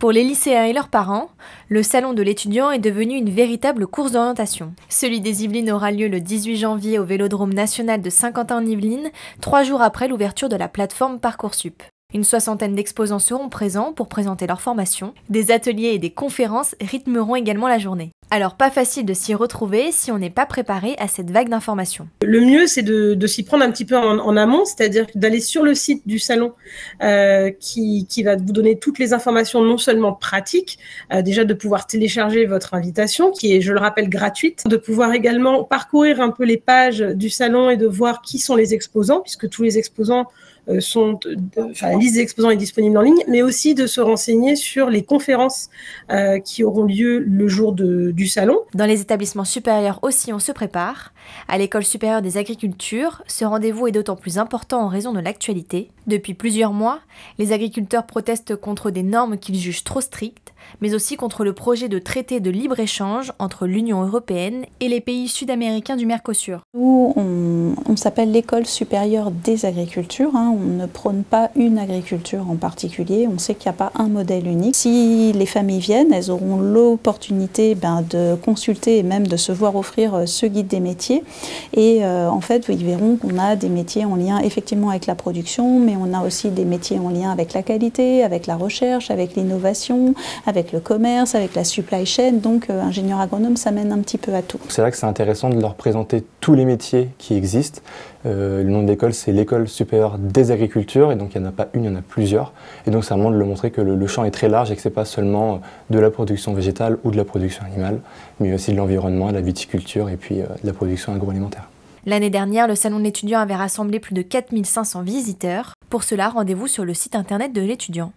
Pour les lycéens et leurs parents, le salon de l'étudiant est devenu une véritable course d'orientation. Celui des Yvelines aura lieu le 18 janvier au Vélodrome national de Saint-Quentin-en-Yvelines, 3 jours après l'ouverture de la plateforme Parcoursup. Une soixantaine d'exposants seront présents pour présenter leur formation. Des ateliers et des conférences rythmeront également la journée. Alors pas facile de s'y retrouver si on n'est pas préparé à cette vague d'informations. Le mieux, c'est de s'y prendre un petit peu en amont, c'est-à-dire d'aller sur le site du salon qui va vous donner toutes les informations non seulement pratiques, déjà de pouvoir télécharger votre invitation, qui est, je le rappelle, gratuite, de pouvoir également parcourir un peu les pages du salon et de voir qui sont les exposants, puisque tous les exposants la liste des exposants est disponible en ligne, mais aussi de se renseigner sur les conférences qui auront lieu le jour du salon. Dans les établissements supérieurs aussi, on se prépare. À l'École supérieure des agricultures, ce rendez-vous est d'autant plus important en raison de l'actualité. Depuis plusieurs mois, les agriculteurs protestent contre des normes qu'ils jugent trop strictes, mais aussi contre le projet de traité de libre-échange entre l'Union européenne et les pays sud-américains du Mercosur. Nous, on s'appelle l'École supérieure des agricultures. On ne prône pas une agriculture en particulier. On sait qu'il n'y a pas un modèle unique. Si les familles viennent, elles auront l'opportunité de consulter et même de se voir offrir ce guide des métiers. Et en fait, ils verront qu'on a des métiers en lien effectivement avec la production, mais on a aussi des métiers en lien avec la qualité, avec la recherche, avec l'innovation, avec le commerce, avec la supply chain. Donc, ingénieur agronome, ça mène un petit peu à tout. C'est là que c'est intéressant de leur présenter tous les métiers qui existent. Le nom de l'école, c'est l'École supérieure des agricultures, et donc il n'y en a pas une, il y en a plusieurs. Et donc c'est vraiment de leur montrer que le champ est très large et que ce n'est pas seulement de la production végétale ou de la production animale, mais aussi de l'environnement, de la viticulture et puis de la production agroalimentaire. L'année dernière, le salon de l'étudiant avait rassemblé plus de 4500 visiteurs. Pour cela, rendez-vous sur le site internet de l'étudiant.